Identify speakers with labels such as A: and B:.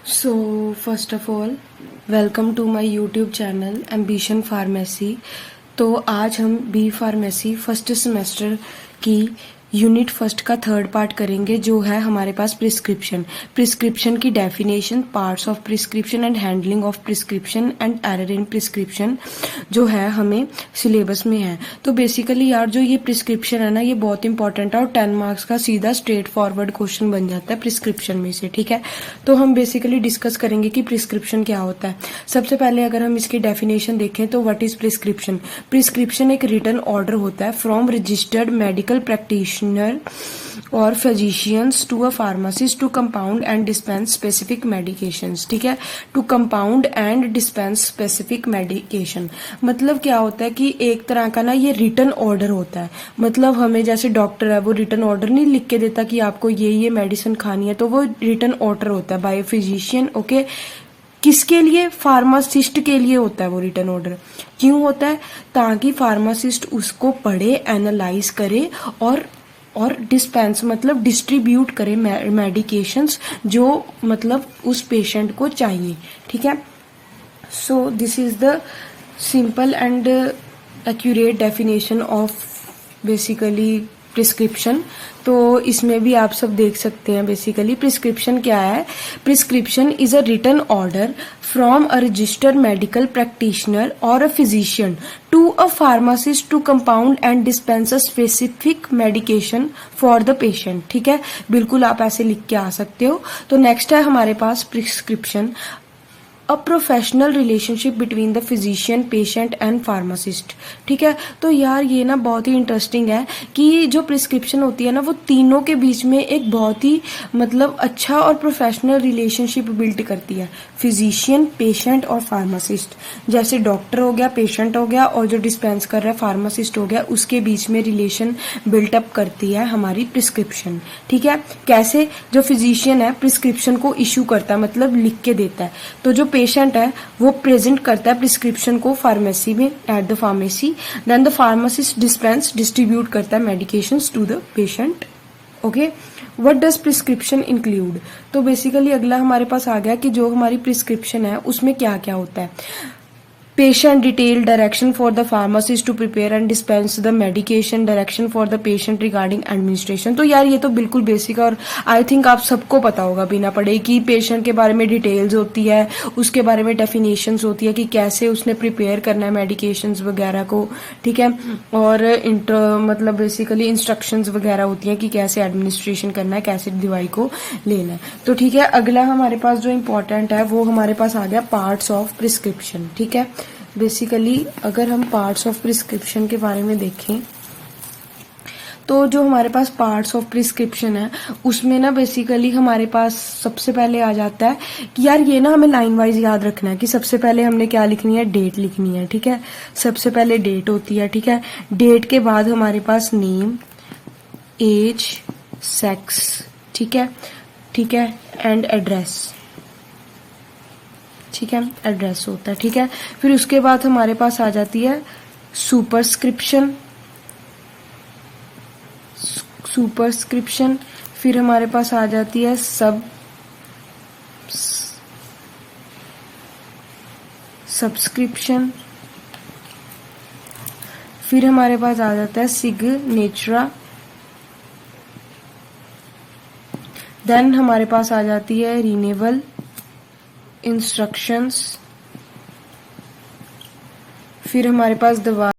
A: So first of all welcome to my YouTube channel ambition pharmacy. तो आज हम B pharmacy first semester की unit first का third part करेंगे, जो है हमारे पास प्रिस्क्रिप्शन की definition, parts of prescription and handling of prescription and error in prescription, जो है हमें सिलेबस में है। तो बेसिकली यार जो ये प्रिस्क्रिप्शन है ना, ये बहुत इंपॉर्टेंट है और 10 मार्क्स का सीधा स्ट्रेट फॉरवर्ड क्वेश्चन बन जाता है प्रिस्क्रिप्शन में से। ठीक है, तो हम बेसिकली डिस्कस करेंगे कि प्रिस्क्रिप्शन क्या होता है। सबसे पहले अगर हम इसकी डेफिनेशन देखें तो व्हाट इज प्रिस्क्रिप्शन। प्रिस्क्रिप्शन एक रिटन ऑर्डर होता है फ्रॉम रजिस्टर्ड मेडिकल प्रैक्टिशनर और physicians to a pharmacist to compound and dispense specific medications. ठीक है, to compound and dispense specific medication मतलब क्या होता है कि एक तरह का ना ये रिटन ऑर्डर होता है। मतलब हमें जैसे डॉक्टर है वो रिटन ऑर्डर नहीं लिख के देता कि आपको ये मेडिसिन खानी है, तो वो रिटन ऑर्डर होता है बाय फिजिशियन। ओके, किसके लिए? फार्मासिस्ट के लिए होता है वो रिटन ऑर्डर। क्यों होता है? ताकि फार्मासिस्ट उसको पढ़े, एनालाइज करे और डिस्पेंस मतलब डिस्ट्रीब्यूट करे मेडिकेशंस जो मतलब उस पेशेंट को चाहिए। ठीक है, so this is the simple and accurate definition of basically prescription. तो इसमें भी आप सब देख सकते हैं बेसिकली प्रिस्क्रिप्शन क्या है। Prescription is a written order from a registered medical practitioner और a physician to a pharmacist to compound and dispense a specific medication for the patient. ठीक है, बिल्कुल आप ऐसे लिख के आ सकते हो। तो नेक्स्ट है हमारे पास prescription, a professional relationship between the physician, patient and pharmacist. ठीक है, तो यार ये ना बहुत ही इंटरेस्टिंग है कि जो प्रिस्क्रिप्शन होती है ना वो तीनों के बीच में एक बहुत ही मतलब अच्छा और प्रोफेशनल रिलेशनशिप बिल्ड करती है। फिजिशियन, पेशेंट और फार्मासिस्ट, जैसे डॉक्टर हो गया, पेशेंट हो गया और जो डिस्पेंस कर रहा है फार्मासिस्ट हो गया, उसके बीच में रिलेशन बिल्टअप करती है हमारी प्रिस्क्रिप्शन। ठीक है, कैसे? जो फिजिशियन है प्रिस्क्रिप्शन को इशू करता है मतलब लिख के देता है, तो जो पेशेंट है वो प्रेजेंट करता है प्रिस्क्रिप्शन को फार्मेसी में at the pharmacy, then the pharmacist distribute करता है medications to the patient. Okay, what does prescription include. तो बेसिकली अगला हमारे पास आ गया कि जो हमारी प्रिस्क्रिप्शन है उसमें क्या क्या होता है। Patient detail, direction for the pharmacist to prepare and dispense the medication, direction for the patient regarding administration. तो यार ये तो बिल्कुल बेसिक है और आई थिंक आप सबको पता होगा बिना पढ़े कि पेशेंट के बारे में डिटेल्स होती है, उसके बारे में डेफिनेशंस होती है कि कैसे उसने प्रिपेयर करना है मेडिकेशंस वगैरह को। ठीक है, और मतलब बेसिकली इंस्ट्रक्शंस वगैरह होती हैं कि कैसे एडमिनिस्ट्रेशन करना है, कैसे दवाई को लेना है। तो ठीक है, अगला हमारे पास जो इम्पोर्टेंट है वो हमारे पास आ गया पार्ट्स ऑफ प्रिस्क्रिप्शन। ठीक है, बेसिकली अगर हम पार्ट्स ऑफ प्रिस्क्रिप्शन के बारे में देखें तो जो हमारे पास पार्ट्स ऑफ प्रिस्क्रिप्शन है उसमें ना बेसिकली हमारे पास सबसे पहले आ जाता है कि यार ये ना हमें लाइन वाइज याद रखना है कि सबसे पहले हमने क्या लिखनी है, डेट लिखनी है। ठीक है, सबसे पहले डेट होती है। ठीक है, डेट के बाद हमारे पास नेम, एज, सेक्स, ठीक है एंड एड्रेस। ठीक है, एड्रेस होता है। ठीक है, फिर उसके बाद हमारे पास आ जाती है सुपरस्क्रिप्शन, फिर हमारे पास आ जाती है सब्सक्रिप्शन, फिर हमारे पास आ जाता है सिग्नेचर, देन हमारे पास आ जाती है रिन्यूअल इंस्ट्रक्शंस, फिर हमारे पास दवा